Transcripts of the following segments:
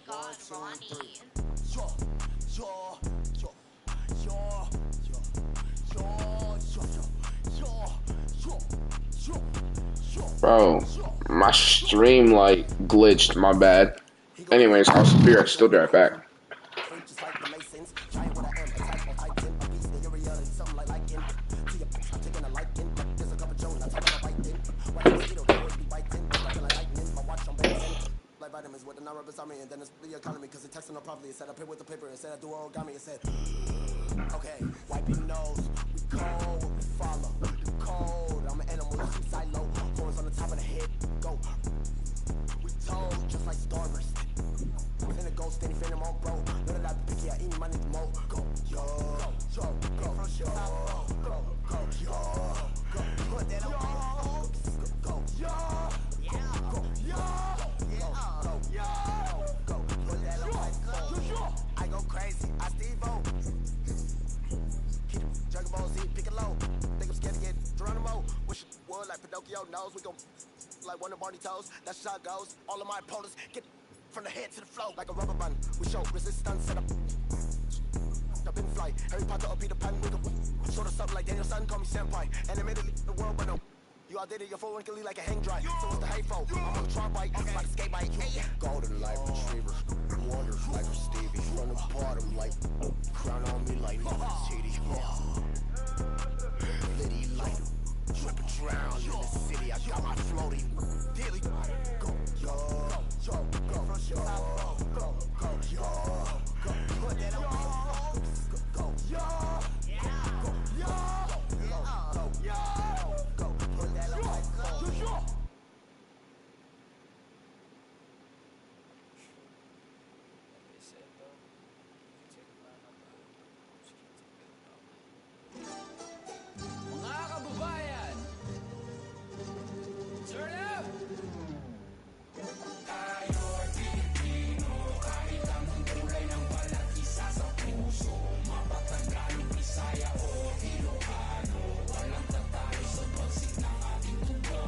God, Ronnie. Yo, yo, yo, yo, yo, yo, yo, yo, yo, yo. Bro, my stream like glitched, my bad. Anyways, I'll still be right back. Just like the Masons, giant with an M, attached on Titan, a beast in your reality, something like liking. To your I'm taking a liking, but there's a couple Jones, I talk about biting. When I'm mosquito, they always be biting, but like lightning, my watch on Benson. Like vitamins with the non-rubber army, and then it's the economy, cause it texting on properly. It said up here with the paper, it said I do origami, it said, okay, wipe your nose, we cold, we follow, we cold, I'm an animal, you silo, horns on the top of the head, go. We told, just like starburst. In the ghost, then he finna on bro. Know that I be picky, I eat my nigga mo. Go, yo, yo, go, yo, go, yo, go, put that on, go, yo, go, yo, go, put that on, I go crazy, I Steve-O. Keep Dragon Ball Z, pick it low. Think I'm scared to get Geronimo. Wish it would like Pinocchio knows. We gon' like one of Barney toes. That's just how it goes. All of my opponents get from the head to the flow like a rubber band. We show resistance, set up in flight. Harry Potter or Peter Pan, we go sort of something like Daniel Son, call me senpai. And admittedly, the world, but no. You all did it, your full wrinkly like a hang dry. So what's the hateful? I'm on a try bike, okay. Like a skate bike. Hey. Golden light retriever, wonders like a Stevie. From the bottom, like crown on me like titty. Liddy light, drip and drown in the city. I got my floaty daily. Go, yo, yo, go, yo, go, yo, go, put that on, go, yo, go, yo, go, yo, go, put that on, go. Mga kababayan, turn up! Tayo'y Pilipino, kahit anong kulay ng balat, isa sa puso, mapatagalong Bisaya o Ilocano, walang tatalo sa bagsik ng ating tubo,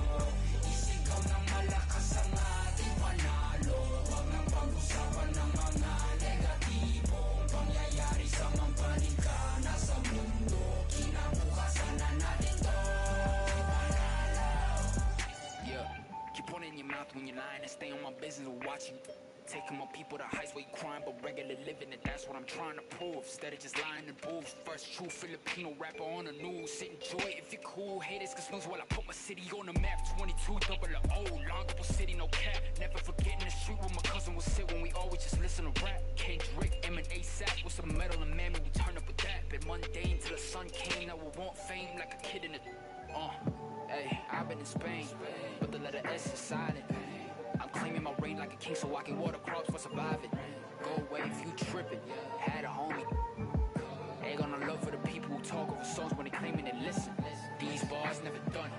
isigaw ng malakas ang ating panalo, wag nang pag-usapan ng mga negatibong pangyayari sa mampanika na sa mundo, kinabukasan na natin to ipanalo. Yeah, keep one in your mouth when you're lying and stay on my business of watching. Taking my people to heights where you crying but regular living, and that's what I'm trying to prove. Instead of just lying and booze. First true Filipino rapper on the news. Sit enjoy if you're cool. Haters can snooze while I put my city on the map. 22 double O, Longable City, no cap. Never forgetting the street where my cousin would sit when we always just listen to rap. Kendrick, M and A$AP with some metal and mammy, we turn up with that. Been mundane till the sun came. Now we want fame like a kid in the hey, I've been in Spain, but the letter S is silent. I'm claiming my reign like a king so I can water crops for surviving. Go away if you tripping. Had a homie. Ain't gonna love for the people who talk over songs when they claiming they listen. These bars never done.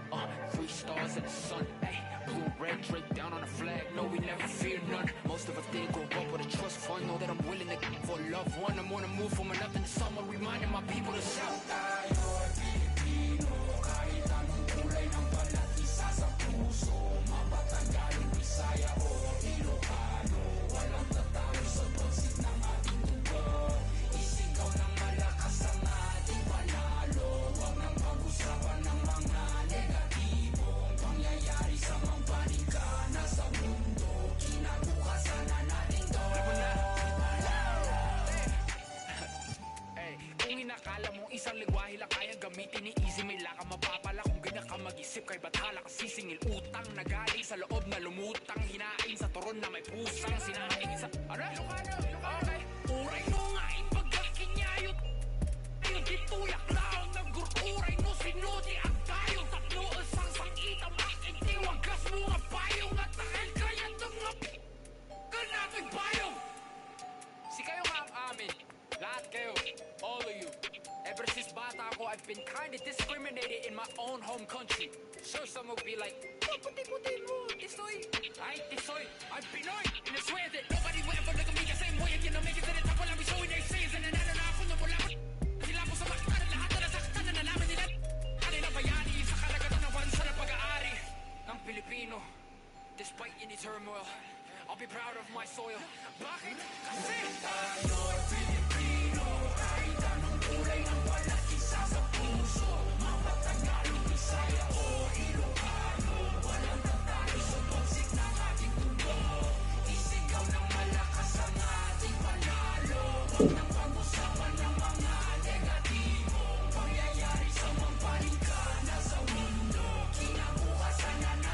3 stars in the sun. Hey, blue and red draped down on the flag. No, we never fear none. Most of us didn't grow up with a trust fund. Know that I'm willing to give for a loved one. I'm on a move from nothing to someone, reminding my people to shout. Tayo'y Pilipino, kahit anong kulay ng balat, isa sa puso, mapatagalong Bisaya o Ilocano, walang tatalo sa bagsik ng ating tubo, isigaw ng malakas ang ating panalo, wag nang pag-usapan ng mga negatibong pangyayari sa mampanika na sa mundo, kinabukasan na natin to. Kung inakala mong isang lingwahe lang kayang gamitin ni easy, may laka mapapala kung ganyan ka mag-isip, kay bathala ka sisingil utang na galing sa loob na lumutang, hinain sa turon na may pusang sinain sa okay, uray no nga ipagkakinyayot ayun dituyak lang naggururay no sinuti ang tayo tatlo isang sangitang aking tiwagas mga payong at dahil kaya mga kanapig payong si kayo nga ang amin lahat kayo, all of you. Ever since bata ako, I've been kinda discriminated in my own home country. Sure, some will be like, oh, puti-puti mo, tisoy. I ain't tisoy, I'm Pinoy. And I swear that nobody will ever look at me the same way. And you know, make it to the top while I'll be showing their sins. And nanalo na ako na mula ko. Sila ko sa makita na lahat na nasaktan na nalaman nila. Kanila bayani sa karagatan ng bansa na pag-aari ng Pilipino. Despite any turmoil, I'll be proud of my soil. Bakit? Kasi tayo Pilipino, kahit anong kulay ng balat, isa sa puso. Mapatagalog, Bisaya o Ilocano, walang tatalo sa pagsik ng ating mundo. Isigaw ng malakas ang ating panalo. Huwag nang pag-usapan ng mga negatibo. Pangyayari sa mampalingkana sa mundo. Kinabukasan na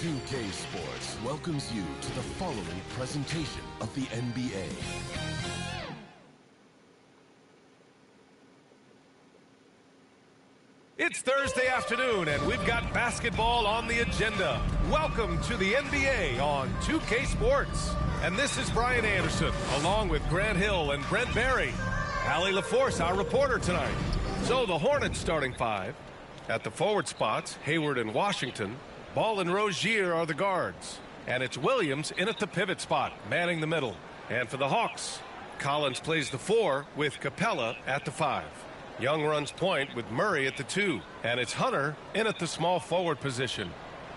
2K Sports welcomes you to the following presentation of the NBA. It's Thursday afternoon, and we've got basketball on the agenda. Welcome to the NBA on 2K Sports. And this is Brian Anderson, along with Grant Hill and Brent Barry. Allie LaForce, our reporter tonight. So the Hornets starting five. At the forward spots, Hayward and Washington. Ball and Rozier are the guards. And it's Williams in at the pivot spot, manning the middle. And for the Hawks, Collins plays the 4 with Capella at the 5. Young runs point with Murray at the 2. And it's Hunter in at the small forward position.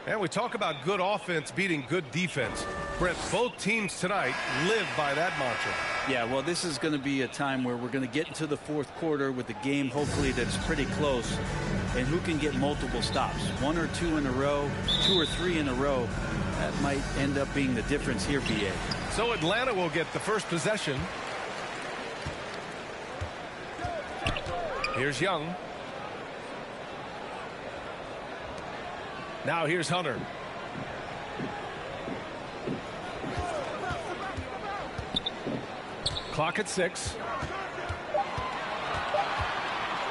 And we talk about good offense beating good defense. Brett, both teams tonight live by that mantra. Yeah, well, this is going to be a time where we're going to get into the fourth quarter with a game, hopefully, that's pretty close. And who can get multiple stops? 1 or 2 in a row, 2 or 3 in a row. That might end up being the difference here, BA. So Atlanta will get the first possession. Here's Young. Now here's Hunter. Clock at 6.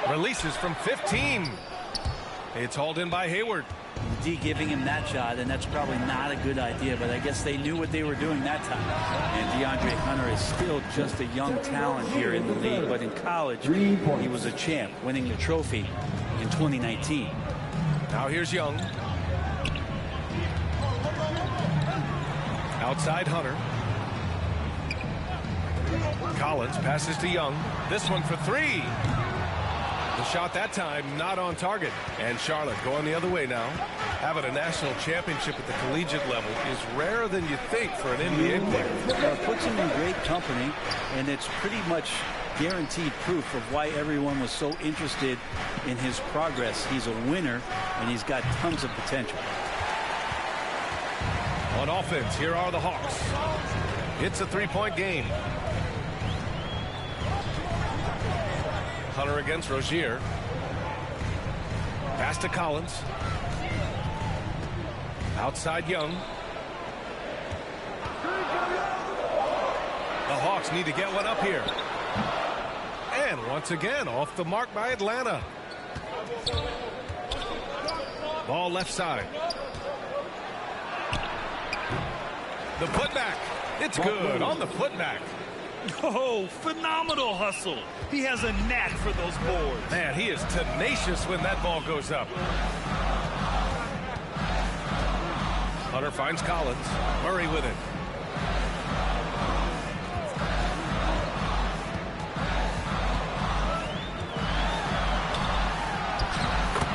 Releases from 15. It's hauled in by Hayward. D giving him that shot, and that's probably not a good idea, but I guess they knew what they were doing that time. And DeAndre Hunter is still just a young talent here in the league, but in college, he was a champ, winning the trophy in 2019. Now here's Young. Outside Hunter. Collins passes to Young. This one for 3. The shot that time not on target. And Charlotte going the other way now. Having a national championship at the collegiate level is rarer than you think for an NBA player. It puts him in great company, and it's pretty much guaranteed proof of why everyone was so interested in his progress. He's a winner, and he's got tons of potential. On offense, here are the Hawks. It's a 3-point game. Hunter against Rozier. Pass to Collins. Outside Young. The Hawks need to get one up here. And once again, off the mark by Atlanta. Ball left side. The putback. It's good on the putback. Oh, phenomenal hustle. He has a knack for those boards. Man, he is tenacious when that ball goes up. Hunter finds Collins. Murray with it.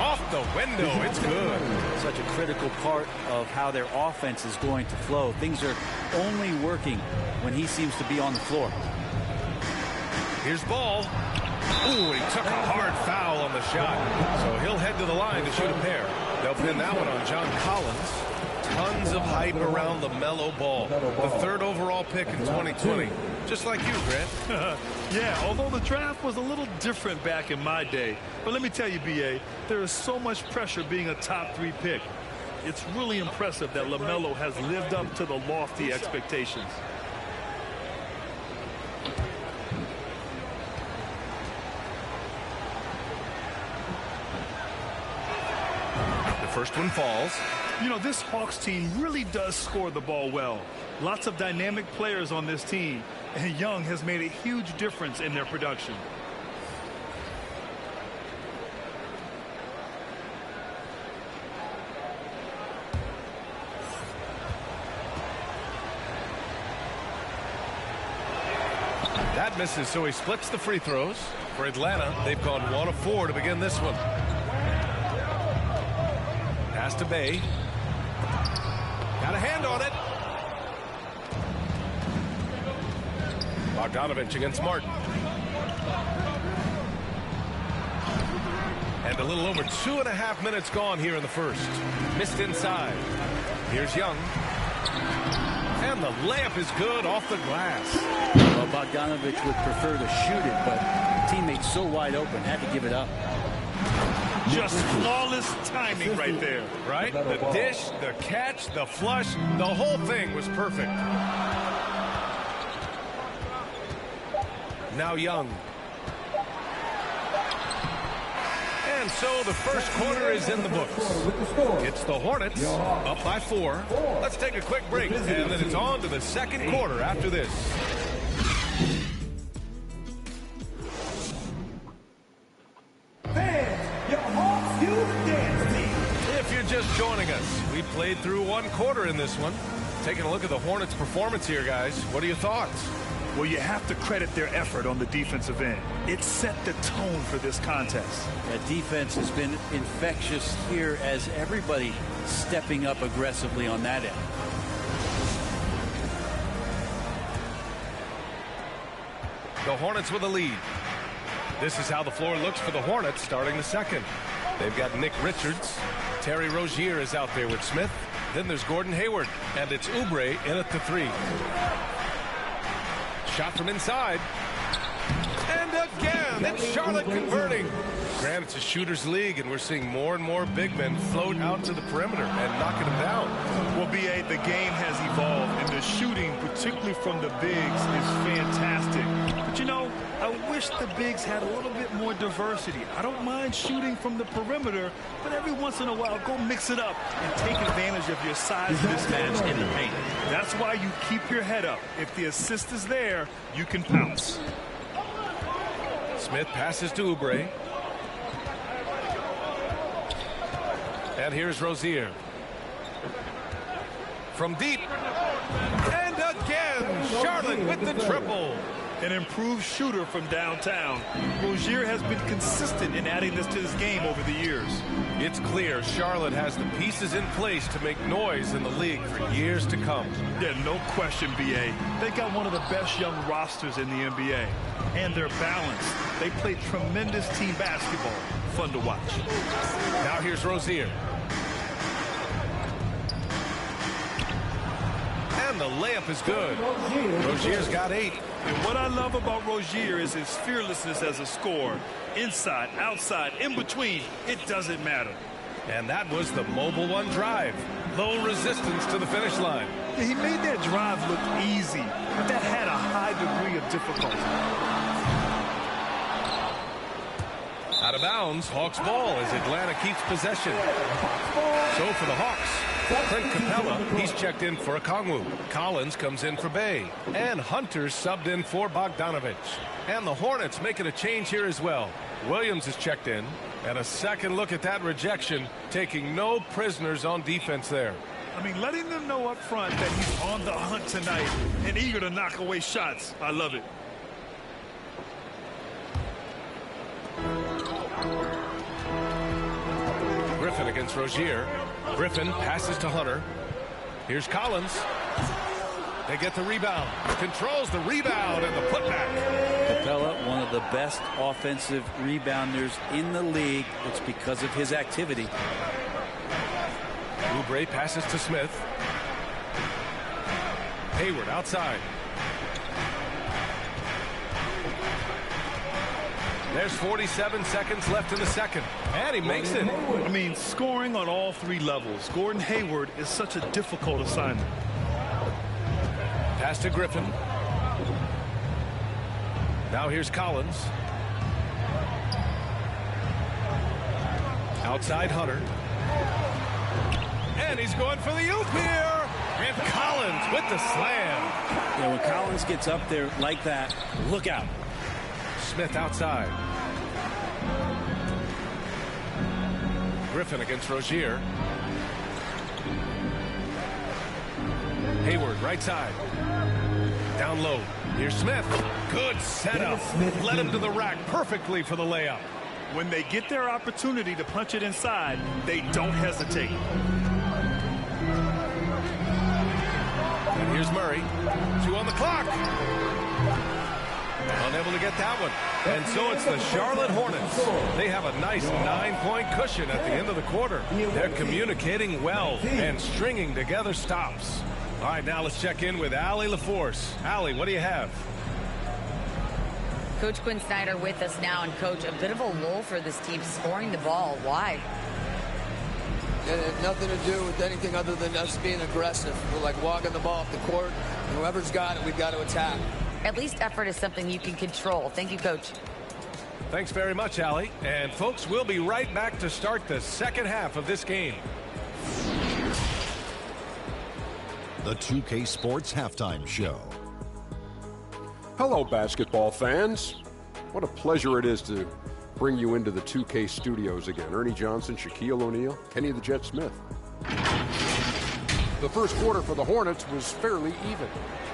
Off the window. It's good. Such a critical part of how their offense is going to flow. Things are only working when he seems to be on the floor. Here's Ball. Ooh, he took a hard foul on the shot. So he'll head to the line to shoot a pair. They'll pin that one on John Collins. Tons of hype around LaMelo Ball, the 3rd overall pick in 2020. Just like you, Grant. Yeah, although the draft was a little different back in my day. But let me tell you, BA, there is so much pressure being a top 3 pick. It's really impressive that LaMelo has lived up to the lofty expectations. The first one falls. You know, this Hawks team really does score the ball well. Lots of dynamic players on this team, and Young has made a huge difference in their production. That misses, so he splits the free throws. For Atlanta, they've gone 1 of 4 to begin this one. Pass to Bay. on it. Bogdanovich against Martin. And a little over 2.5 minutes gone here in the first. Missed inside. Here's Young. And the layup is good off the glass. Well, Bogdanovich would prefer to shoot it, but teammates so wide open, had to give it up. Just flawless timing right there. Right? The dish, the catch, the flush, the whole thing was perfect. Now Young. And so the first quarter is in the books. It's the Hornets up by 4. Let's take a quick break, and then it's on to the second quarter after this. If you're just joining us, we played through one quarter in this one. Taking a look at the Hornets' performance here, guys. What are your thoughts? Well, you have to credit their effort on the defensive end. It set the tone for this contest. That defense has been infectious here as everybody stepping up aggressively on that end. The Hornets with a lead. This is how the floor looks for the Hornets starting the second. They've got Nick Richards. Terry Rozier is out there with Smith. Then there's Gordon Hayward. And it's Oubre in at the 3. Shot from inside. And again, it's Charlotte converting. Grant, it's a shooter's league, and we're seeing more and more big men float out to the perimeter and knocking them down. Well, B.A., the game has evolved, and the shooting, particularly from the bigs, is fantastic. But, you know, I wish the bigs had a little bit more diversity. I don't mind shooting from the perimeter, but every once in a while, go mix it up and take advantage of your size mismatch in the paint. That's why you keep your head up. If the assist is there, you can pounce. Smith passes to Oubre. And here's Rozier. From deep. And again, Charlotte with the triple. An improved shooter from downtown. Rozier has been consistent in adding this to his game over the years. It's clear Charlotte has the pieces in place to make noise in the league for years to come. Yeah, no question, B.A. They got one of the best young rosters in the NBA. And they're balanced. They play tremendous team basketball. Fun to watch. Now here's Rozier. And the layup is good. Rozier's got 8. And what I love about Rozier is his fearlessness as a scorer. Inside, outside, in between, it doesn't matter. And that was the mobile one drive. Low resistance to the finish line. Yeah, he made that drive look easy, but that had a high degree of difficulty. Out of bounds, Hawks ball as Atlanta keeps possession. So for the Hawks, Clint Capella, he's checked in for Okongwu. Collins comes in for Bay. And Hunter's subbed in for Bogdanovich. And the Hornets making a change here as well. Williams is checked in. And a second look at that rejection, taking no prisoners on defense there. I mean, letting them know up front that he's on the hunt tonight and eager to knock away shots. I love it. Griffin against Rozier. Griffin passes to Hunter. Here's Collins. They get the rebound. Controls the rebound and the putback. Capella, one of the best offensive rebounders in the league. It's because of his activity. Oubre passes to Smith. Hayward outside. There's 47 seconds left in the second. And he makes it. I mean, scoring on all 3 levels. Gordon Hayward is such a difficult assignment. Pass to Griffin. Now here's Collins. Outside Hunter. And he's going for the oop here. And Collins with the slam. Yeah, when Collins gets up there like that, look out. Smith outside. Griffin against Rozier. Hayward right side. Down low. Here's Smith. Good setup. Led him to the rack perfectly for the layup. When they get their opportunity to punch it inside, they don't hesitate. clock. Unable to get that one. And so it's the Charlotte Hornets. They have a nice 9-point cushion at the end of the quarter. They're communicating well and stringing together stops. All right, now let's check in with Allie LaForce. Allie, what do you have? Coach Quinn Snyder with us now. And, Coach, a bit of a lull for this team scoring the ball. Why? It had nothing to do with anything other than us being aggressive. We're like walking the ball off the court. And whoever's got it, we've got to attack. At least effort is something you can control. Thank you, Coach. Thanks very much, Allie. And, folks, we'll be right back to start the second half of this game. The 2K Sports Halftime Show. Hello, basketball fans. What a pleasure it is to bring you into the 2K studios again. Ernie Johnson, Shaquille O'Neal, Kenny the Jet Smith. The first quarter for the Hornets was fairly even.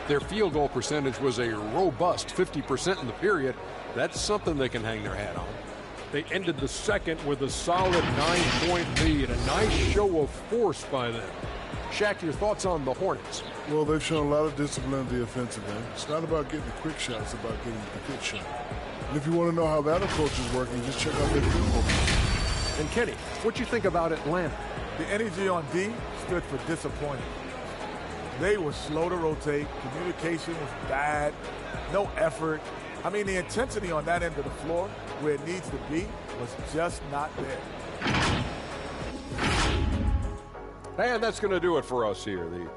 Their field goal percentage was a robust 50% in the period. That's something they can hang their hat on. They ended the second with a solid 9-point lead. A nice show of force by them. Shaq, your thoughts on the Hornets? Well, they've shown a lot of discipline in the offensive end. It's not about getting the quick shot, it's about getting the good shot. And if you want to know how that approach is working, just check out their field goal. And Kenny, what you think about Atlanta? The energy on D stood for disappointing. They were slow to rotate. Communication was bad. No effort. I mean, the intensity on that end of the floor, where it needs to be, was just not there. And that's going to do it for us here. The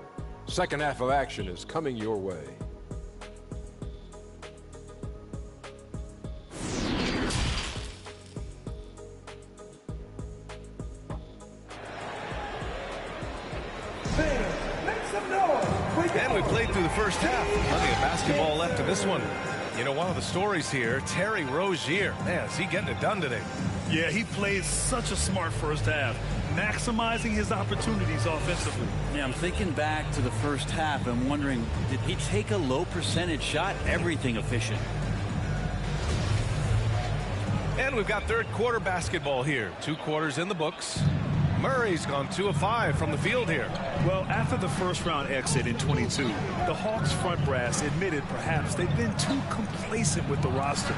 second half of action is coming your way. And we played through the first half. Plenty of basketball left in this one. You know, one of the stories here, Terry Rozier. Man, is he getting it done today? Yeah, he played such a smart first half, maximizing his opportunities offensively. Yeah, I'm thinking back to the first half and wondering, did he take a low percentage shot? Everything efficient. And we've got third quarter basketball here. 2 quarters in the books. Murray's gone 2 of 5 from the field here. Well, after the first round exit in 22, the Hawks front brass admitted perhaps they've been too complacent with the roster.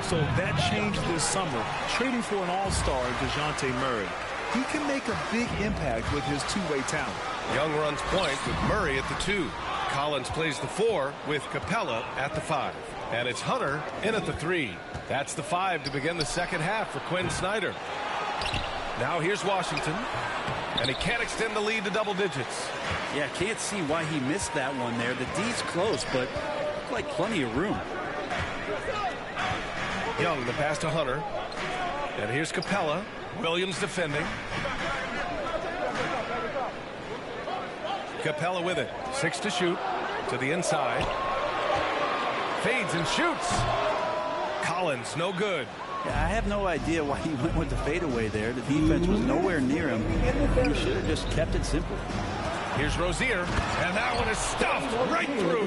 So that changed this summer, trading for an all-star in DeJounte Murray. He can make a big impact with his two-way talent. Young runs point with Murray at the 2. Collins plays the 4 with Capella at the 5. And it's Hunter in at the 3. That's the 5 to begin the second half for Quinn Snyder. Now here's Washington, and he can't extend the lead to double digits. Yeah, can't see why he missed that one there. The D's close, but like plenty of room. Young, the pass to Hunter. And here's Capella. Williams defending. Capella with it. 6 to shoot. To the inside. Fades and shoots. Collins, no good. Yeah, I have no idea why he went with the fadeaway there. The defense was nowhere near him. He should have just kept it simple. Here's Rozier, and that one is stuffed right through.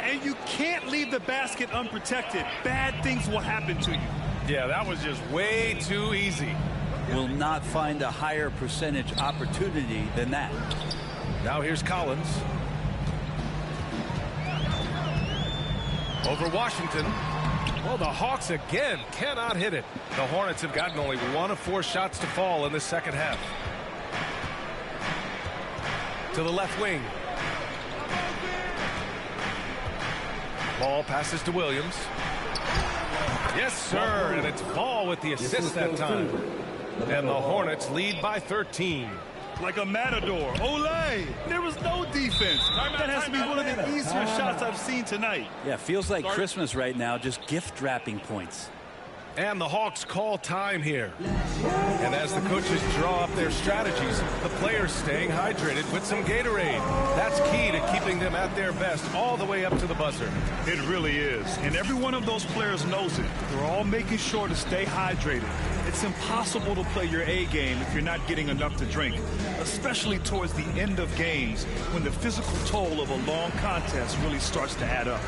And you can't leave the basket unprotected. Bad things will happen to you. Yeah, that was just way too easy. Will not find a higher percentage opportunity than that. Now here's Collins. Over Washington. Well, the Hawks again cannot hit it. The Hornets have gotten only 1 of 4 shots to fall in the second half. To the left wing. Ball passes to Williams. Yes, sir, and it's Ball with the assist that time. And the Hornets lead by 13. Like a matador. Olay! There was no defense. That has to be one of the easier shots I've seen tonight. Yeah, feels like Christmas right now, just gift wrapping points. And the Hawks call time here. And as the coaches draw up their strategies, the players staying hydrated with some Gatorade. That's key to keeping them at their best all the way up to the buzzer. It really is. And every one of those players knows it. They're all making sure to stay hydrated. It's impossible to play your A game if you're not getting enough to drink, especially towards the end of games when the physical toll of a long contest really starts to add up.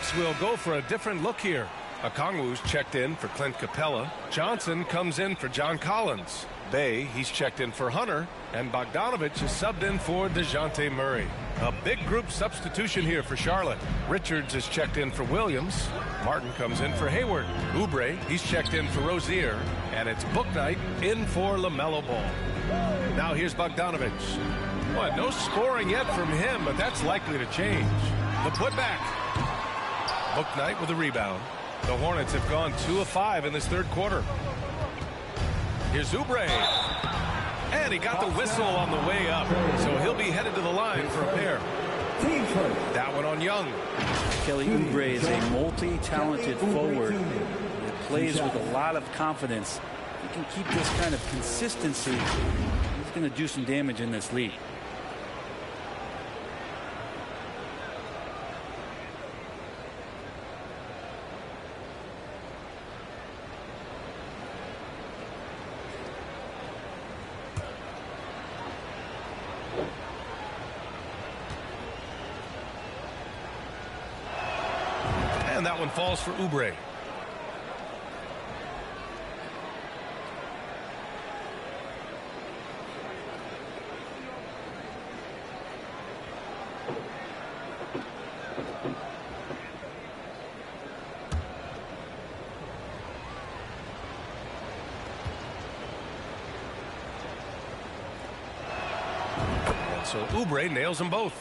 Hornets will go for a different look here. Okongwu's checked in for Clint Capella. Johnson comes in for John Collins. Bay, he's checked in for Hunter. And Bogdanovich is subbed in for DeJounte Murray. A big group substitution here for Charlotte. Richards is checked in for Williams. Martin comes in for Hayward. Oubre, he's checked in for Rozier. And it's Bouknight in for LaMelo Ball. Now here's Bogdanovich. Well, no scoring yet from him, but that's likely to change. The putback. Bouknight with a rebound. The Hornets have gone 2 of 5 in this third quarter. Here's Oubre. And he got the whistle on the way up, so he'll be headed to the line for a pair. That one on Young. Kelly Oubre is a multi-talented forward that plays with a lot of confidence. If he can keep this kind of consistency, he's going to do some damage in this league. And that one falls for Oubre. And so Oubre nails them both.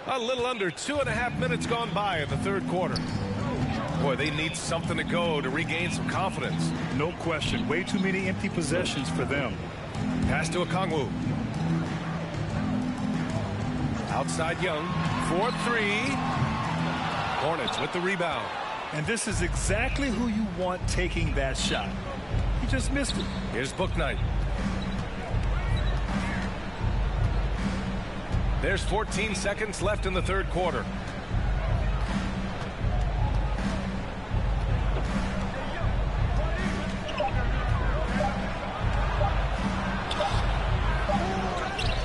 A little under 2.5 minutes gone by in the third quarter. Boy, they need something to go to regain some confidence. No question. Way too many empty possessions for them. Pass to Okongwu. Outside Young. 4-3. Hornets with the rebound. And this is exactly who you want taking that shot. He just missed it. Here's Bouknight. There's 14 seconds left in the third quarter.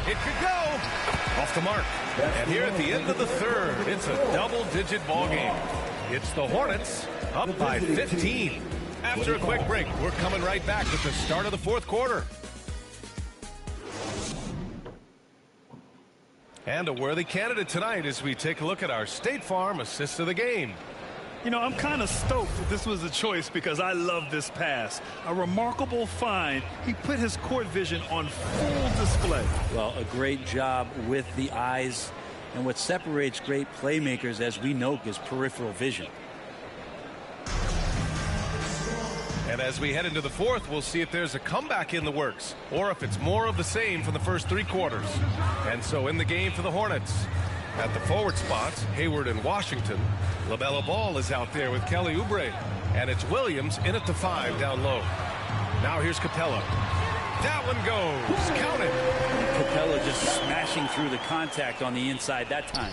It could go. Off the mark. And here at the end of the third, it's a double-digit ball game. It's the Hornets up by 15. After a quick break, we're coming right back with the start of the fourth quarter. And a worthy candidate tonight as we take a look at our State Farm assist of the game. You know, I'm kind of stoked that this was a choice because I love this pass. A remarkable find. He put his court vision on full display. Well, a great job with the eyes. And what separates great playmakers, as we know, is peripheral vision. And as we head into the fourth, we'll see if there's a comeback in the works or if it's more of the same from the first three quarters. And so in the game for the Hornets, at the forward spots, Hayward and Washington. LaMelo Ball is out there with Kelly Oubre. And it's Williams in at the 5 down low. Now here's Capella. That one goes. Count it. Capella just smashing through the contact on the inside that time.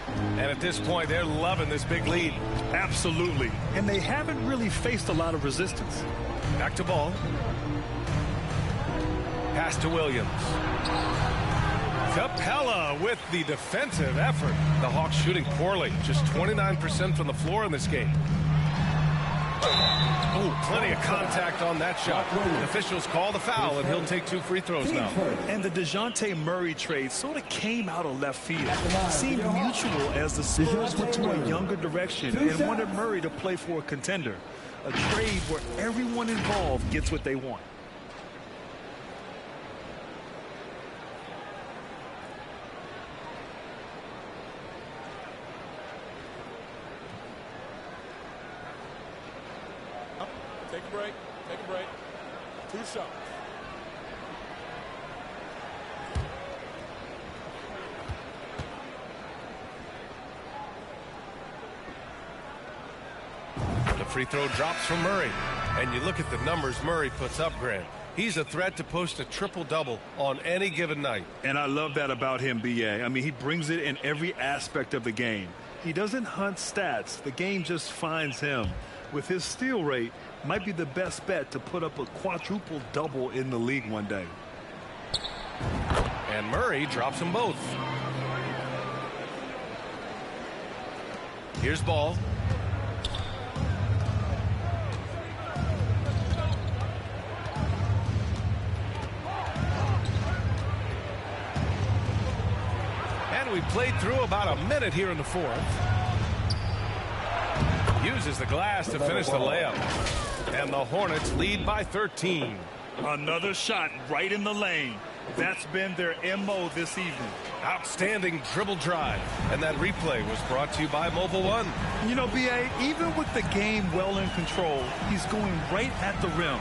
And at this point, they're loving this big lead. Absolutely. And they haven't really faced a lot of resistance. Back to Ball. Pass to Williams. Capella with the defensive effort. The Hawks shooting poorly. Just 29% from the floor in this game. Ooh, plenty of contact on that shot. The officials call the foul, and he'll take 2 free throws now. And the DeJounte Murray trade sort of came out of left field. Seemed mutual as the Spurs went to a younger direction and wanted Murray to play for a contender. A trade where everyone involved gets what they want. Take a break. Take a break. 2 shots. The free throw drops from Murray. And you look at the numbers Murray puts up, Grant. He's a threat to post a triple-double on any given night. And I love that about him, B.A. I mean, he brings it in every aspect of the game. He doesn't hunt stats. The game just finds him. With his steal rate, might be the best bet to put up a quadruple double in the league one day. And Murray drops them both. Here's ball. And we played through about a minute here in the fourth. Uses the glass to finish the layup. And the Hornets lead by 13. Another shot right in the lane. That's been their MO this evening. Outstanding dribble drive. And that replay was brought to you by Mobile One. You know, B.A., even with the game well in control, he's going right at the rim.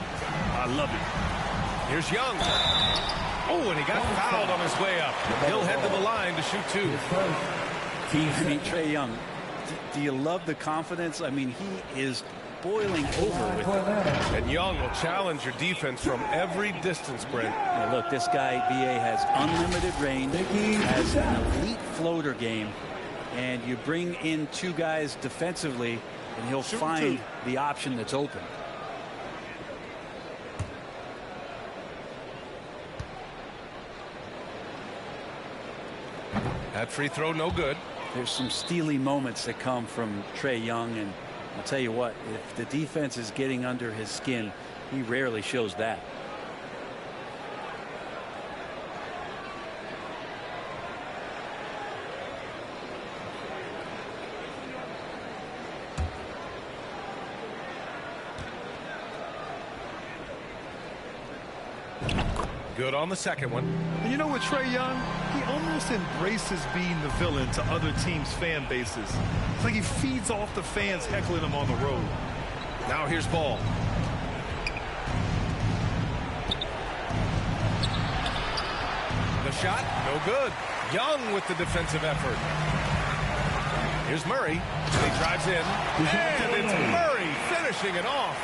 I love it. Here's Young. Oh, and he got fouled on his way up. He'll head to the line to shoot two. I mean, Trae Young, do you love the confidence? I mean, he is boiling over with it. And Young will challenge your defense from every distance, Brent. Now look, this guy, B.A., has unlimited range, has an elite floater game, and you bring in two guys defensively, and he'll find the option that's open. That free throw, no good. There's some steely moments that come from Trae Young, and I'll tell you what, if the defense is getting under his skin, he rarely shows that. Good on the second one. And you know what, Trae Young? He almost embraces being the villain to other teams' fan bases. It's like he feeds off the fans heckling him on the road. Now here's ball. The shot, no good. Young with the defensive effort. Here's Murray. He drives in. And it's Murray finishing it off.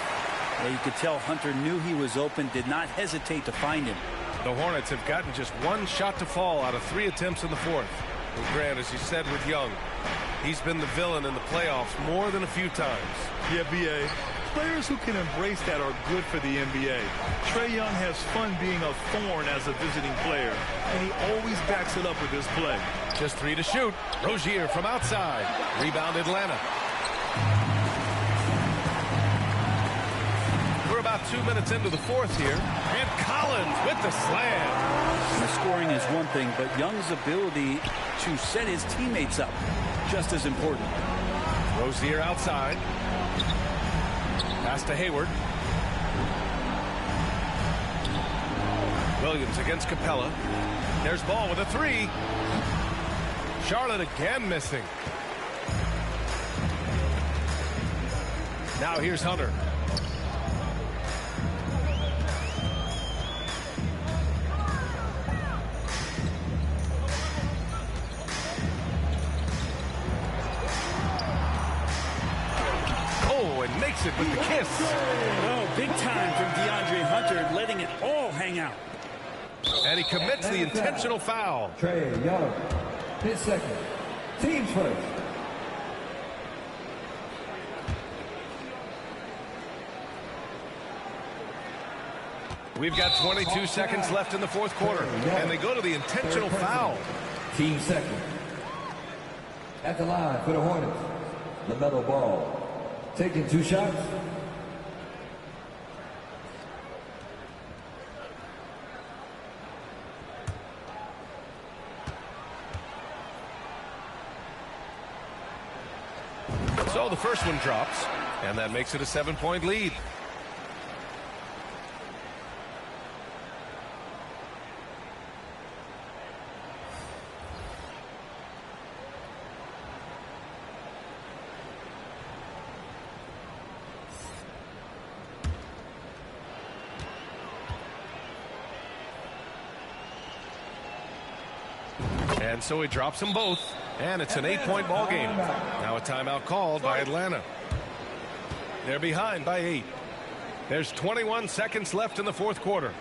Yeah, you could tell Hunter knew he was open, did not hesitate to find him. The Hornets have gotten just one shot to fall out of 3 attempts in the fourth. And Grant, as you said with Young, he's been the villain in the playoffs more than a few times. Yeah, B.A., players who can embrace that are good for the NBA. Trae Young has fun being a thorn as a visiting player, and he always backs it up with his play. Just 3 to shoot. Rozier from outside. Rebound Atlanta. We're about 2 minutes into the fourth here. And Collins with the slam. The scoring is one thing, but Young's ability to set his teammates up, just as important. Rozier outside. Pass to Hayward. Williams against Capella. There's ball with a 3. Charlotte again missing. Now here's Hunter. Oh, and makes it with the kiss. Oh, big time from DeAndre Hunter, letting it all hang out. And he commits the intentional foul. Trae Young, his second. Teams first. We've got 22 seconds left in the fourth quarter, and they go to the intentional foul. Team second. At the line for the Hornets, LaMelo Ball. Taking 2 shots. So the first one drops, and that makes it a 7-point lead. And so he drops them both, and it's an 8-point ball game. Now a timeout called by Atlanta. They're behind by 8. There's 21 seconds left in the fourth quarter.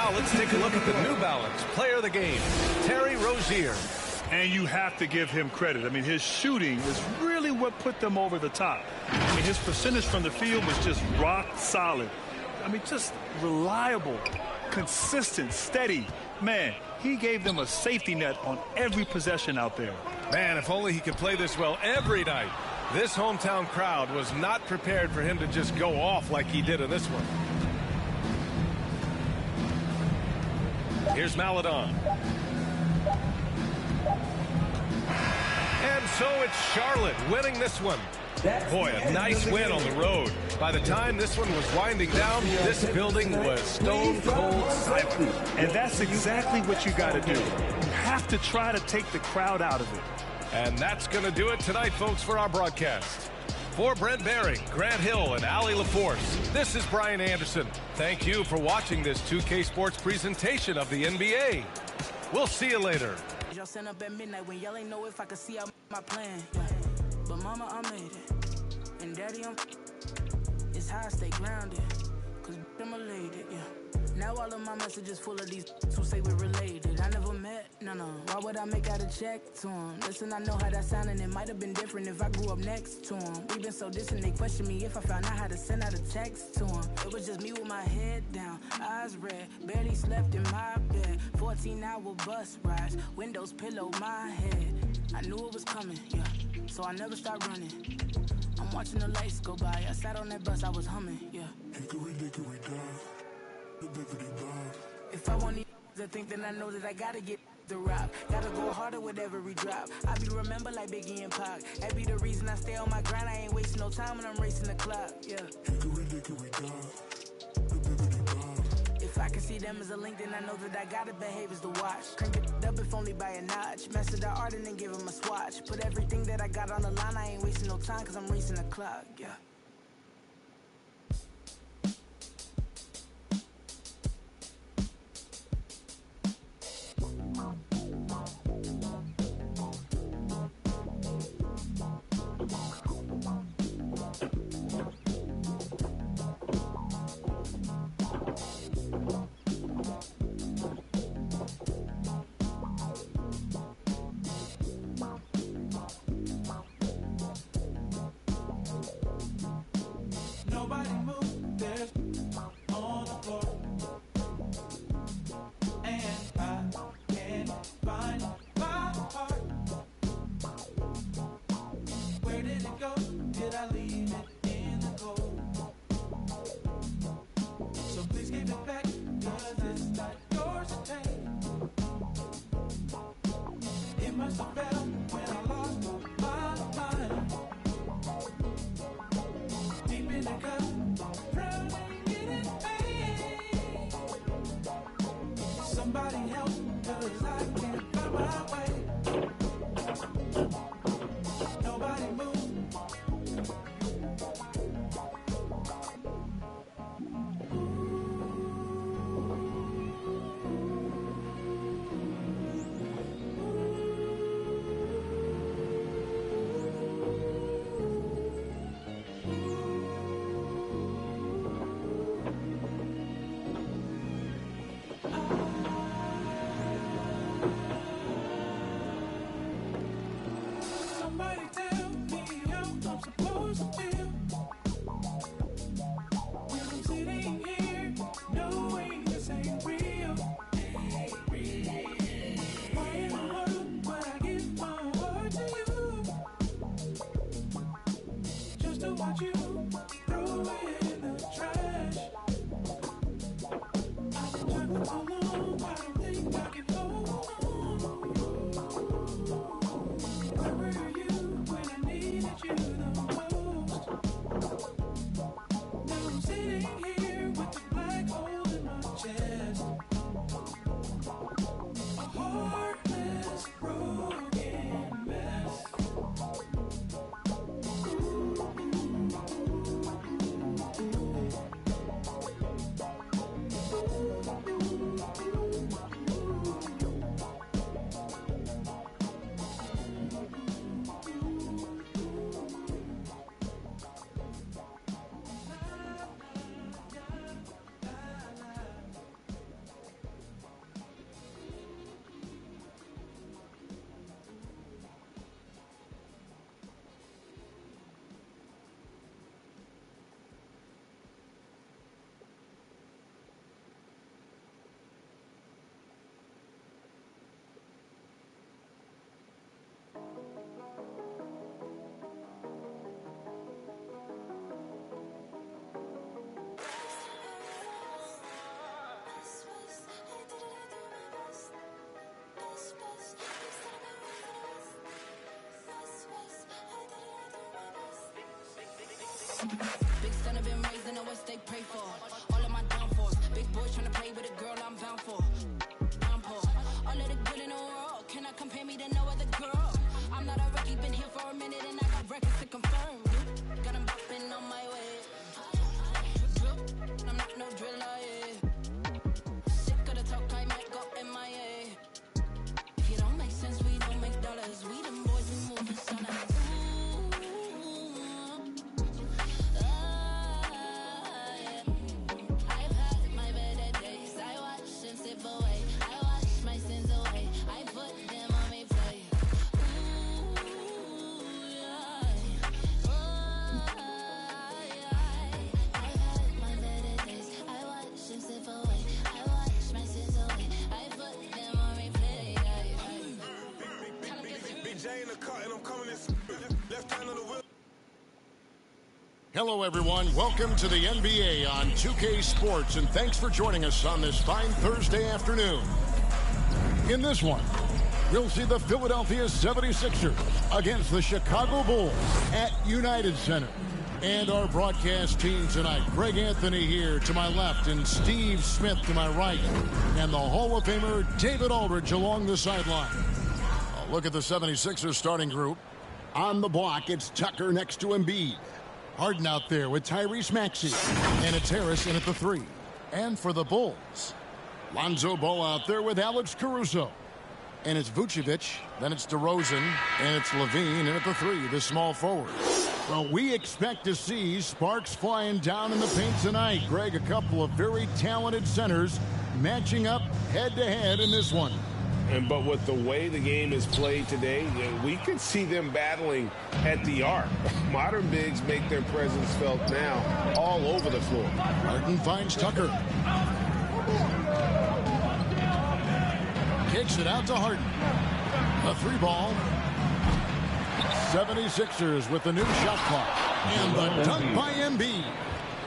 Now let's take a look at the New Balance player of the game, Terry Rozier. And you have to give him credit. I mean, his shooting is really what put them over the top. I mean, his percentage from the field was just rock solid. I mean, just reliable, consistent, steady. Man, he gave them a safety net on every possession out there. Man, if only he could play this well every night. This hometown crowd was not prepared for him to just go off like he did in this one. Here's Maladon. And so it's Charlotte winning this one. Boy, a nice win on the road. By the time this one was winding down, this building was stone cold silent. And that's exactly what you got to do. You have to try to take the crowd out of it. And that's going to do it tonight, folks, for our broadcast. For Brent Barry, Grant Hill, and Allie LaForce, this is Brian Anderson. Thank you for watching this 2K Sports presentation of the NBA. We'll see you later. Y'all sent up at midnight when y'all ain't know if I could see out my plan. Yeah. But mama, I made it. And daddy, it's how I stay grounded. Cause I'm elated, yeah. Now all of my messages full of these who say we're related. I never met, no. Why would I make out a check to him? Listen, I know how that sounded. It might have been different if I grew up next to him. We've been so distant, they question me if I found out how to send out a text to him. It was just me with my head down, eyes red, barely slept in my bed. 14-hour bus rides, windows pillow my head. I knew it was coming, yeah, so I never stopped running. I'm watching the lights go by. I sat on that bus, I was humming, yeah. If I want to think, then I know that I gotta get the rock. Gotta go harder with every drop. I be remembered like Biggie and Pac. That be the reason I stay on my grind. I ain't wasting no time when I'm racing the clock, yeah. If I can see them as a link, then I know that I gotta behave as the watch. Crank it up if only by a notch. Master the art and then give him a swatch. Put everything that I got on the line. I ain't wasting no time cause I'm racing the clock, yeah. Nobody move, there's on the floor. And I can't find my heart. Where did it go? Did I leave it in the cold? So please give it back, cause it's not yours to take. It must have fell when I lost my mind. Deep in the cup, drowning in pain. Somebody help, cause I can't find my way. Nobody move. Somebody tell me how I'm supposed to feel when I'm sitting here knowing this ain't real. Why in the world would I give my heart to you just to watch you throw it in the trash? I've been trying for so long, I don't think I can hold on. Where were you when I needed you the most? Now I'm sitting here with the black hole in my chest. A heartless, broken mess. Big son have been raised in the West, they pray for. All of my downfalls. Big boy trying to play with a girl I'm bound for. Downpour. All of the good in the world. Cannot compare me to no other girl. I'm not a rookie, been here for a minute and I got records to confirm. Got him bopping on my way. I'm not no driller, yeah. Sick of the talk, I might go MIA. If you don't make sense, we don't make dollars. We them boys, we moving silence. I've had my better days. I watch them slip away. I wash my sins away. I put them on replay. I've had my better days. I watch them slip away. I wash my sins away. I put them on replay. Big J in the car and I'm coming in left hand of the wheel. Hello, everyone. Welcome to the NBA on 2K Sports, and thanks for joining us on this fine Thursday afternoon. In this one, we'll see the Philadelphia 76ers against the Chicago Bulls at United Center. And our broadcast team tonight, Greg Anthony here to my left and Steve Smith to my right, and the Hall of Famer David Aldridge along the sideline. A look at the 76ers starting group. On the block, it's Tucker next to Embiid. Harden out there with Tyrese Maxey. And it's Harris in at the 3. And for the Bulls, Lonzo Ball out there with Alex Caruso. And it's Vucevic, then it's DeRozan, and it's Levine in at the 3, the small forward. Well, we expect to see sparks flying down in the paint tonight. Greg, a couple of very talented centers matching up head-to-head in this one. But with the way the game is played today, we could see them battling at the arc. Modern bigs make their presence felt now all over the floor. Harden finds Tucker. Kicks it out to Harden. A 3-ball. 76ers with the new shot clock. And the dunk by Embiid.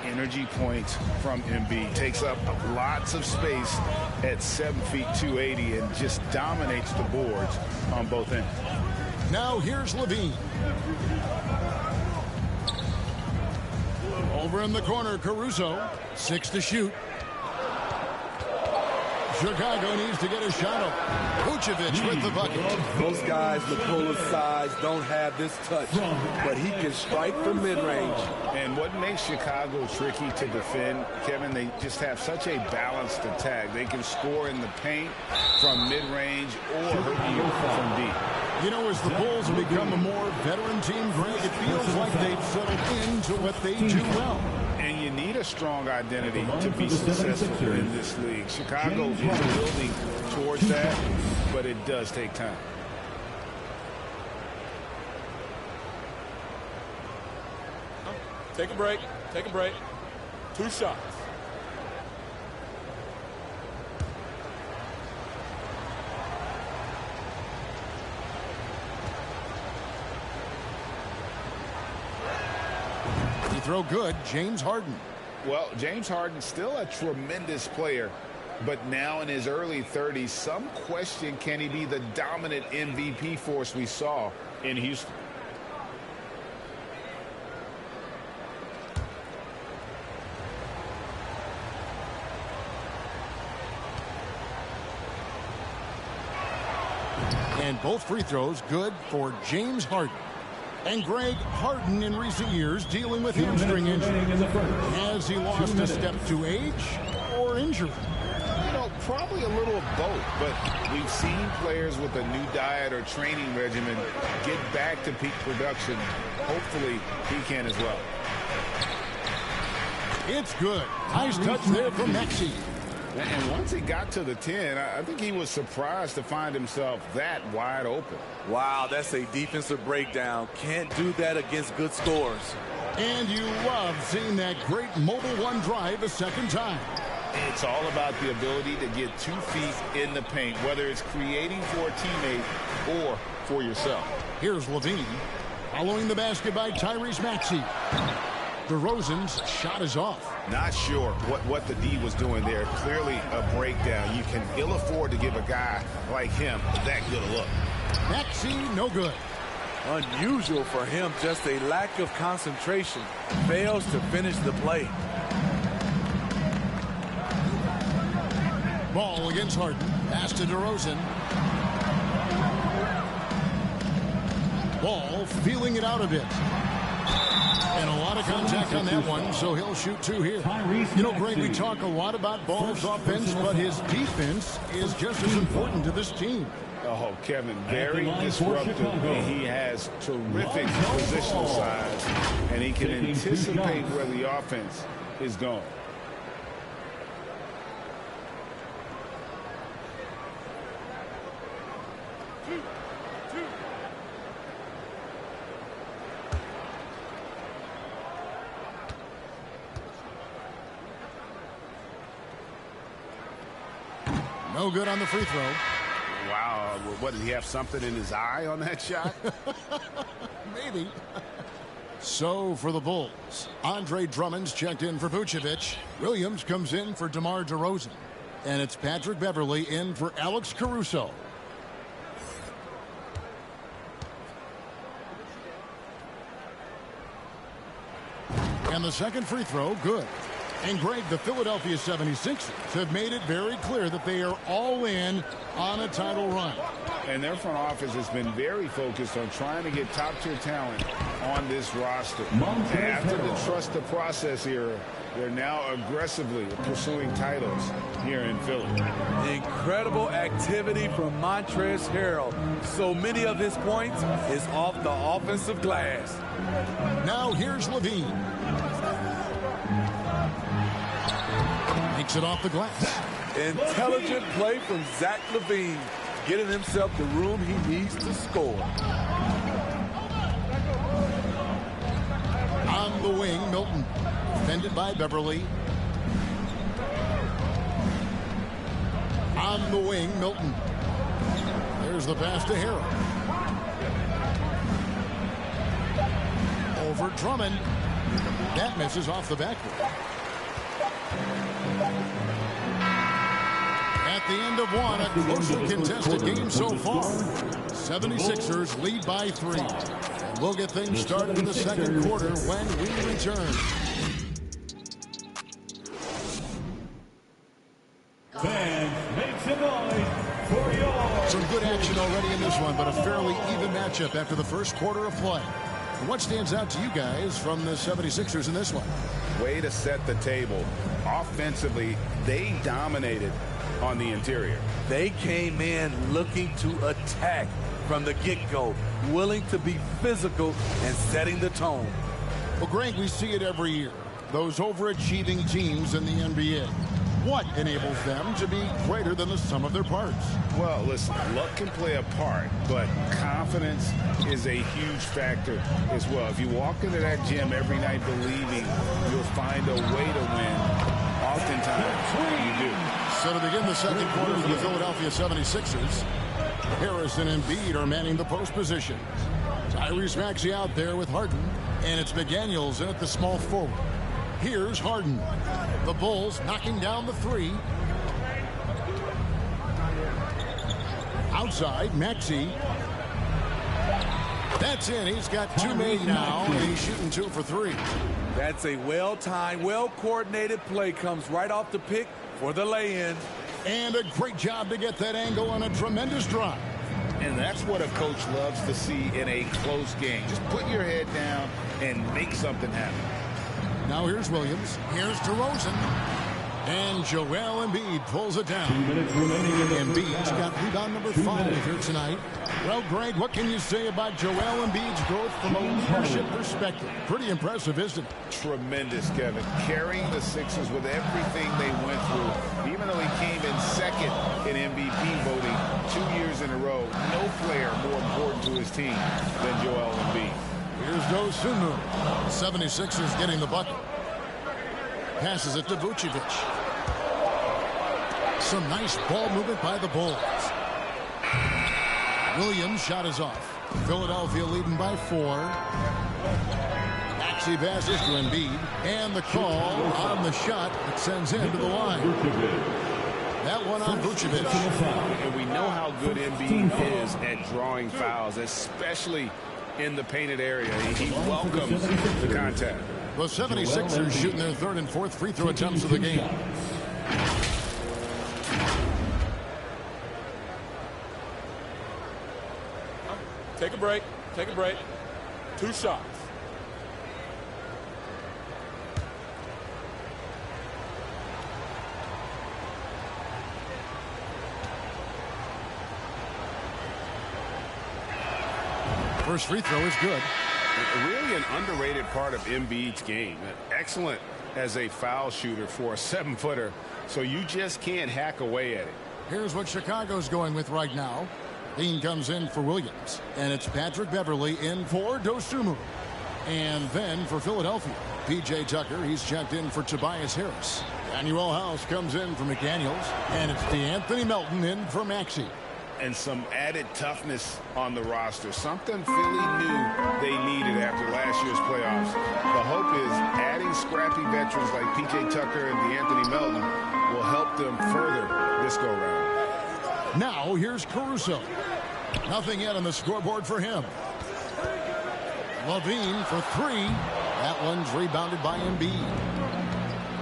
Energy points from Embiid. Takes up lots of space at 7 feet 280 and just dominates the boards on both ends. Now here's Levine. Over in the corner, Caruso. 6 to shoot. Chicago needs to get a shot up. Vucevic with the bucket. Most guys, Nikola's size, don't have this touch, but he can strike from mid-range. And what makes Chicago tricky to defend, Kevin, they just have such a balanced attack. They can score in the paint from mid-range or hurt you from deep. You know, as the Bulls become a more veteran team, Greg, it feels like they've settled into what they do well. And you need a strong identity to be successful in this league. Chicago is building towards that, but it does take time. Take a break. Take a break. 2 shots. Throw good, James Harden. Well, James Harden's still a tremendous player, but now in his early 30s, some question, can he be the dominant MVP force we saw in Houston? And both free throws good for James Harden. And Greg, Harden in recent years dealing with hamstring injury. Has he lost a step to age or injury? You know, probably a little of both, but we've seen players with a new diet or training regimen get back to peak production. Hopefully, he can as well. It's good. Nice touch there from Maxey. And once he got to the 10, I think he was surprised to find himself that wide open. Wow, that's a defensive breakdown. Can't do that against good scores. And you love seeing that great mobile one drive a second time. It's all about the ability to get 2 feet in the paint, whether it's creating for a teammate or for yourself. Here's Levine. Following the basket by Tyrese Maxey. DeRozan's shot is off. Not sure what the D was doing there. Clearly a breakdown. You can ill afford to give a guy like him that good a look. Maxey, no good. Unusual for him, just a lack of concentration. Fails to finish the play. Ball against Harden. Pass to DeRozan. Ball feeling it out a bit. And a lot of contact on that one, so he'll shoot 2 here. You know, Greg, we talk a lot about Ball's offense, but his defense is just as important to this team. Oh, Kevin, very disruptive. He has terrific positional size, and he can anticipate where the offense is going. No good on the free throw. Wow, what, did he have something in his eye on that shot? Maybe. So for the Bulls, Andre Drummond's checked in for Vucevic. Williams comes in for DeMar DeRozan. And it's Patrick Beverley in for Alex Caruso. And the second free throw, good. And Greg, the Philadelphia 76ers have made it very clear that they are all in on a title run. And their front office has been very focused on trying to get top-tier talent on this roster. After the trust the process era, they're now aggressively pursuing titles here in Philly. Incredible activity from Montrezl Harrell. So many of his points is off the offensive glass. Now here's Levine. Makes it off the glass. Intelligent play from Zach LaVine, getting himself the room he needs to score. On the wing, Milton. Defended by Beverley. On the wing, Milton. There's the pass to Harrell. Over Drummond. That misses off the backboard. At the end of one, a closely contested game so far. 76ers lead by 3. And we'll get things started in the second quarter when we return. Fans, make some noise for yours. Some good action already in this one, but a fairly even matchup after the first quarter of play. What stands out to you guys from the 76ers in this one? Way to set the table. Offensively, they dominated on the interior. They came in looking to attack from the get-go, willing to be physical and setting the tone. Well, Greg, we see it every year. Those overachieving teams in the NBA. What enables them to be greater than the sum of their parts? Well, listen, luck can play a part, but confidence is a huge factor as well. If you walk into that gym every night believing you'll find a way to win, oftentimes you do. So to begin the second quarter for the Philadelphia 76ers, Harrison and Embiid are manning the post position. Tyrese Maxey out there with Harden, and it's McDaniels in at the small forward. Here's Harden. The Bulls knocking down the 3. Outside, Maxey. That's in. He's got 2 made now, and he's shooting 2 for 3. That's a well-timed, well-coordinated play. Comes right off the pick for the lay-in. And a great job to get that angle on a tremendous drive. And that's what a coach loves to see in a close game. Just put your head down and make something happen. Now here's Williams. Here's DeRozan. And Joel Embiid pulls it down. 2 minutes remaining in the Embiid's got rebound number 5 here tonight. Well, Greg, what can you say about Joel Embiid's growth from a leadership perspective? Pretty impressive, isn't it? Tremendous, Kevin. Carrying the Sixers with everything they went through. Even though he came in second in MVP voting 2 years in a row, no player more important to his team than Joel Embiid. Here's Dosunmu. 76ers getting the bucket. Passes it to Vucevic. Some nice ball movement by the Bulls. Williams' shot is off. Philadelphia leading by 4. Maxey passes to Embiid. And the call on the shot that sends him to the line. That one on Vucevic. And we know how good Embiid is at drawing fouls, especially in the painted area. He welcomes the contact. The 76ers shooting their third and fourth free throw attempts of the game. Take a break. Take a break. 2 shots. First free throw is good. Really an underrated part of Embiid's game. Excellent as a foul shooter for a 7-footer, so you just can't hack away at it. Here's what Chicago's going with right now. Dean comes in for Williams, and it's Patrick Beverly in for Dosunmu. And then for Philadelphia, P.J. Tucker, he's checked in for Tobias Harris. Daniel House comes in for McDaniels, and it's DeAnthony Melton in for Maxey. And some added toughness on the roster, something Philly knew they needed after last year's playoffs. The hope is adding scrappy veterans like P.J. Tucker and DeAnthony Melton will help them further this go-round. Now here's Caruso. Nothing yet on the scoreboard for him. Levine for 3. That one's rebounded by Embiid.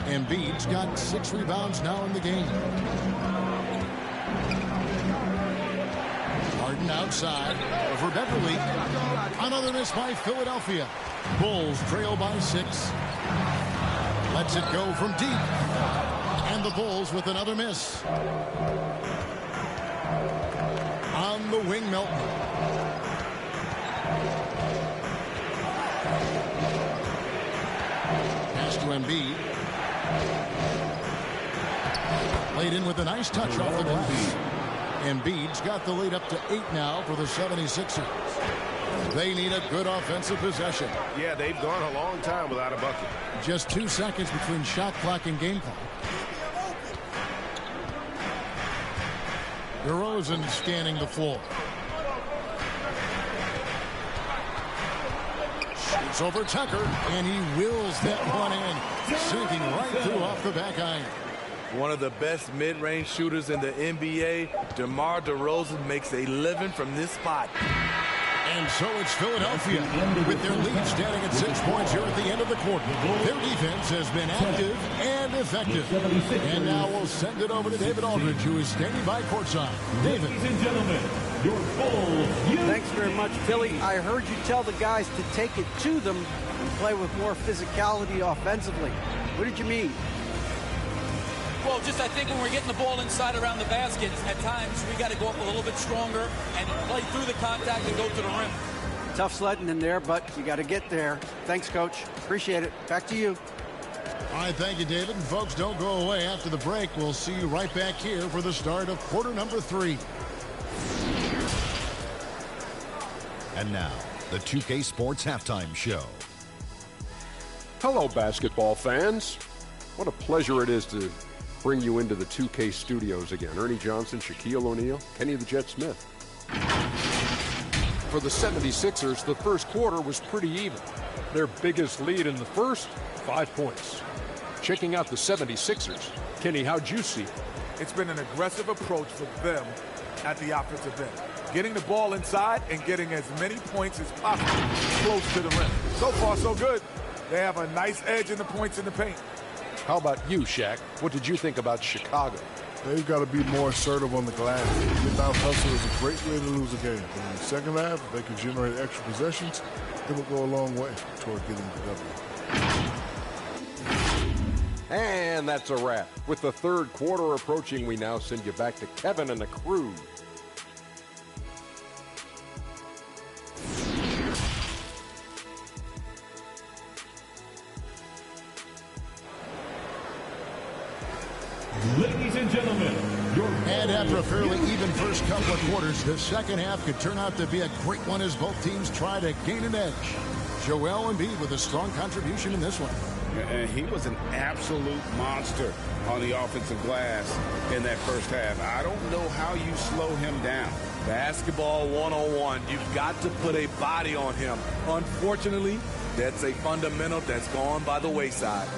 Embiid's got 6 rebounds now in the game. Harden outside for Beverly. Another miss by Philadelphia. Bulls trail by 6. Lets it go from deep. And the Bulls with another miss. On the wing, Melton. Pass to Embiid. Laid in with a nice touch off the glass. Embiid's got the lead up to 8 now for the 76ers. They need a good offensive possession. Yeah, they've gone a long time without a bucket. Just 2 seconds between shot clock and game clock. DeRozan scanning the floor. Shoots over Tucker, and he wills that one in, sinking right through off the back iron. One of the best mid-range shooters in the NBA, DeMar DeRozan makes a living from this spot. And so it's Philadelphia with their lead standing at 6 points here at the end of the quarter. Their defense has been active and effective. And now we'll send it over to David Aldridge, who is standing by courtside. David. Ladies and gentlemen, your Bulls. Thanks very much, Philly. I heard you tell the guys to take it to them and play with more physicality offensively. What did you mean? Well, just I think when we're getting the ball inside around the basket, at times we got to go up a little bit stronger and play through the contact and go to the rim. Tough sledding in there, but you got to get there. Thanks, Coach. Appreciate it. Back to you. All right, thank you, David. And folks, don't go away after the break. We'll see you right back here for the start of quarter number 3. And now, the 2K Sports Halftime Show. Hello, basketball fans. What a pleasure it is to bring you into the 2K studios again. Ernie Johnson, Shaquille O'Neal, Kenny the Jet Smith. For the 76ers, the first quarter was pretty even. Their biggest lead in the first, 5 points. Checking out the 76ers, Kenny, how'd you see it? It's been an aggressive approach for them at the offensive end. Getting the ball inside and getting as many points as possible close to the rim. So far, so good. They have a nice edge in the points in the paint. How about you, Shaq? What did you think about Chicago? They've got to be more assertive on the glass. Getting out hustle is a great way to lose a game. But in the second half, if they can generate extra possessions, it will go a long way toward getting the W. And that's a wrap. With the third quarter approaching, we now send you back to Kevin and the crew. Ladies and gentlemen, and after a fairly even first couple of quarters, the second half could turn out to be a great one as both teams try to gain an edge. Joel Embiid with a strong contribution in this one. And he was an absolute monster on the offensive glass in that first half. I don't know how you slow him down. Basketball 101. You've got to put a body on him. Unfortunately, that's a fundamental that's gone by the wayside.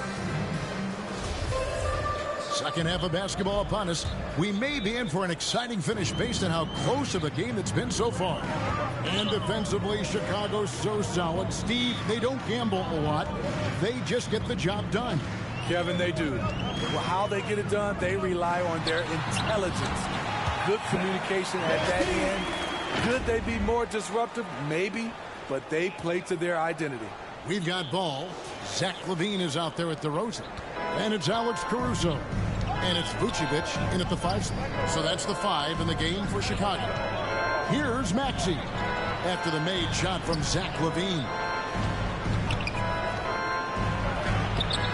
Second half of basketball upon us. We may be in for an exciting finish based on how close of a game it's been so far. And defensively, Chicago's so solid. Steve, they don't gamble a lot. They just get the job done. Kevin, they do. Well, how they get it done, they rely on their intelligence. Good communication at that end. Could they be more disruptive? Maybe, but they play to their identity. We've got ball. Zach LaVine is out there at DeRozan. And it's Alex Caruso. And it's Vucevic in at the 5 spot. So that's the 5 in the game for Chicago. Here's Maxey after the made shot from Zach LaVine.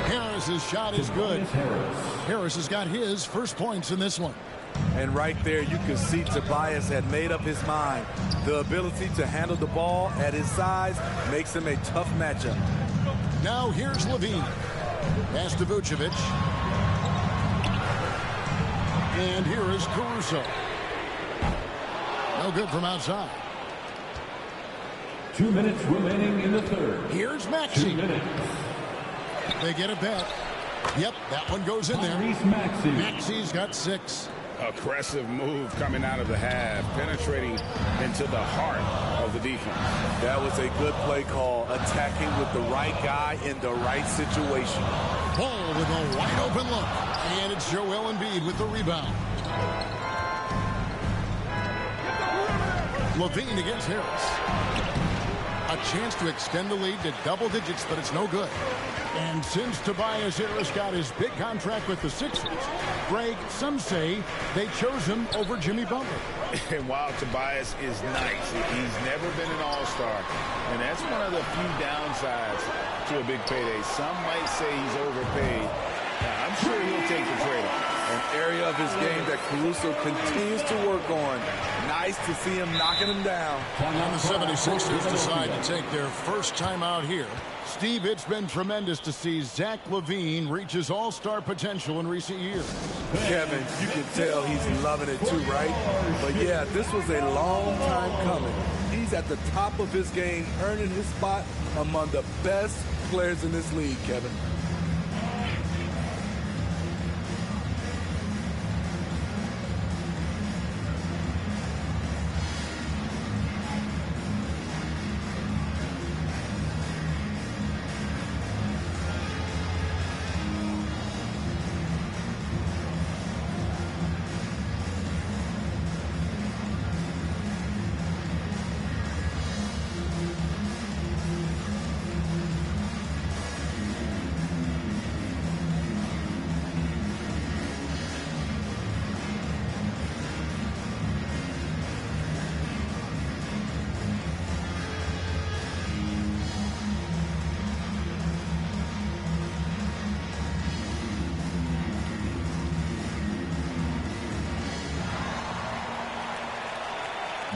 Harris's shot is good. Harris has got his first points in this one. And right there, you can see Tobias had made up his mind. The ability to handle the ball at his size makes him a tough matchup. Now here's LaVine. Pass to Vucevic. And here is Caruso. No good from outside. 2 minutes remaining in the third. Here's Maxey. 2 minutes. They get a bet. Yep, that one goes in there. Maxey. Maxey's got 6. Aggressive move coming out of the half, penetrating into the heart of the defense. That was a good play call, attacking with the right guy in the right situation. Ball with a wide open look. And it's Joel Embiid with the rebound. LaVine against Harris. A chance to extend the lead to double digits, but it's no good. And since Tobias Harris got his big contract with the Sixers, Greg, some say they chose him over Jimmy Butler. And while Tobias is nice, he's never been an all-star. And that's one of the few downsides to a big payday. Some might say he's overpaid. I'm sure he'll take the trade-off. An area of his game that Caruso continues to work on. Nice to see him knocking him down. And the 76ers decide to take their first time out here. Steve, it's been tremendous to see Zach LaVine reach his all-star potential in recent years. Kevin, you can tell he's loving it too, right? But yeah, this was a long time coming. He's at the top of his game, earning his spot among the best players in this league, Kevin.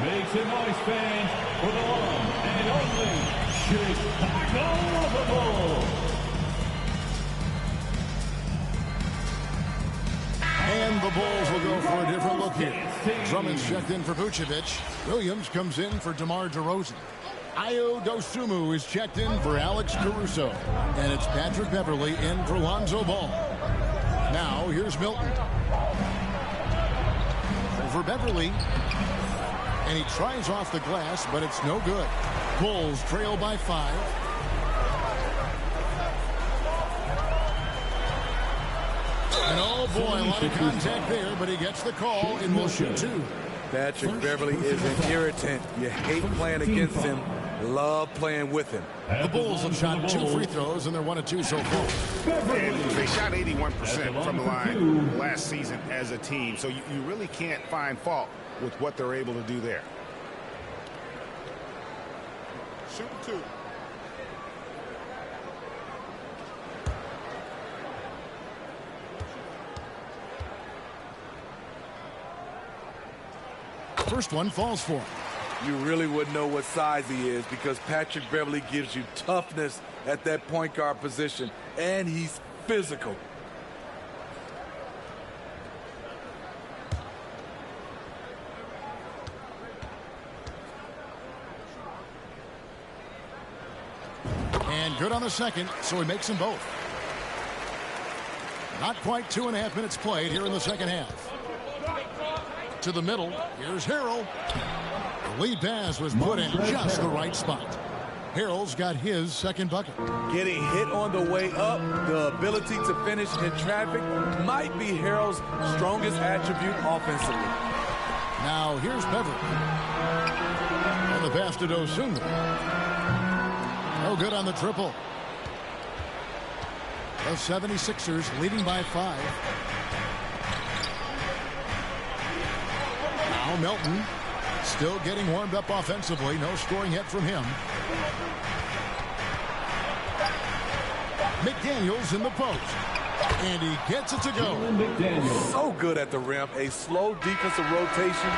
Make some noise, fans, for the one and only Chicago Bulls. And the Bulls will go for a different look here. Drummond's checked in for Vucevic. Williams comes in for DeMar DeRozan. Ayo Dosunmu is checked in for Alex Caruso. And it's Patrick Beverley in for Lonzo Ball. Now here's Milton. Over Beverley. And he tries off the glass, but it's no good. Bulls trail by 5. And oh boy, a lot of contact there, but he gets the call and will shoot 2. Patrick Beverley is an irritant. You hate playing against him, love playing with him. The Bulls have shot 2 free throws, and they're 1 of 2 so far. And they shot 81% from the line last season as a team, so you really can't find fault with what they're able to do there. Shoot 2. First one falls for him. You really wouldn't know what size he is because Patrick Beverley gives you toughness at that point guard position, and he's physical. And good on the second, so he makes them both. Not quite 2.5 minutes played here in the second half. To the middle. Here's Harrell. The lead pass was put in just the right spot. Harrell's got his second bucket. Getting hit on the way up, the ability to finish in traffic might be Harrell's strongest attribute offensively. Now here's Beverly. And the pass to Dosunmu. No good on the triple. The 76ers leading by 5. Now Melton still getting warmed up offensively. No scoring yet from him. McDaniels in the post. And he gets it to go. So good at the rim. A slow defensive rotation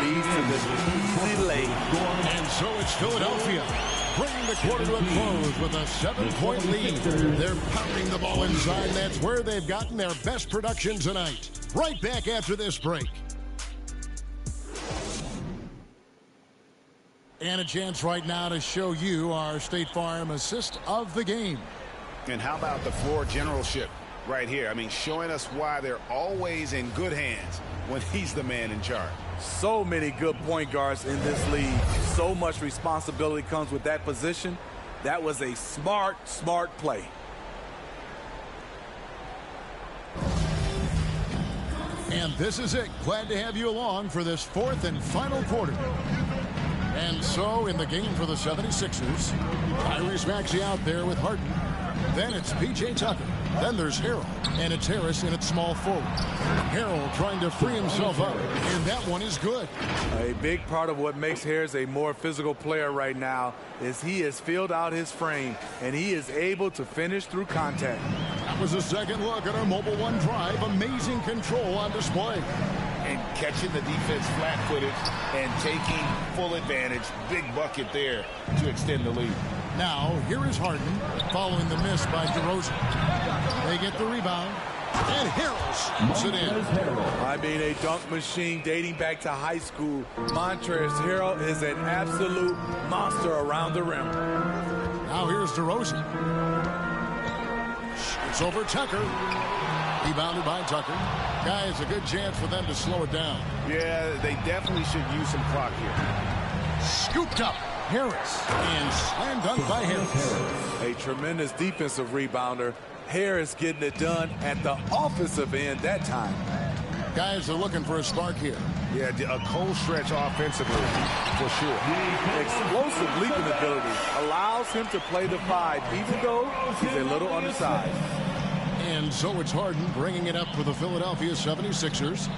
leads to this easy lay. And so it's Philadelphia bringing the quarter to a close with a 7-point lead. They're pounding the ball inside. That's where they've gotten their best production tonight. Right back after this break. And a chance right now to show you our State Farm assist of the game. And how about the floor generalship right here? I mean, showing us why they're always in good hands when he's the man in charge. So many good point guards in this league. So much responsibility comes with that position. That was a smart play. And this is it. Glad to have you along for this fourth and final quarter. And so in the game for the 76ers, Tyrese Maxey out there with Harden. Then it's P.J. Tucker. Then there's Harrell. And it's Harris in at small forward. Harrell trying to free himself up. And that one is good. A big part of what makes Harris a more physical player right now is he has filled out his frame. And he is able to finish through contact. That was a second look at our Mobile One drive. Amazing control on display. And catching the defense flat-footed and taking full advantage. Big bucket there to extend the lead. Now, here is Harden following the miss by DeRozan. They get the rebound, and Harrell puts it in. I mean, a dunk machine dating back to high school. Montrezl Harrell is an absolute monster around the rim. Now here's DeRozan. It's over Tucker. Rebounded by Tucker. Guys, a good chance for them to slow it down. Yeah, they definitely should use some clock here. Scooped up. Harris. And slam dunk by Harris. A tremendous defensive rebounder. Harris getting it done at the offensive end that time. Guys are looking for a spark here. Yeah, a cold stretch offensively, for sure. Explosive leaping ability allows him to play the 5, even though he's a little undersized. And so it's Harden bringing it up for the Philadelphia 76ers.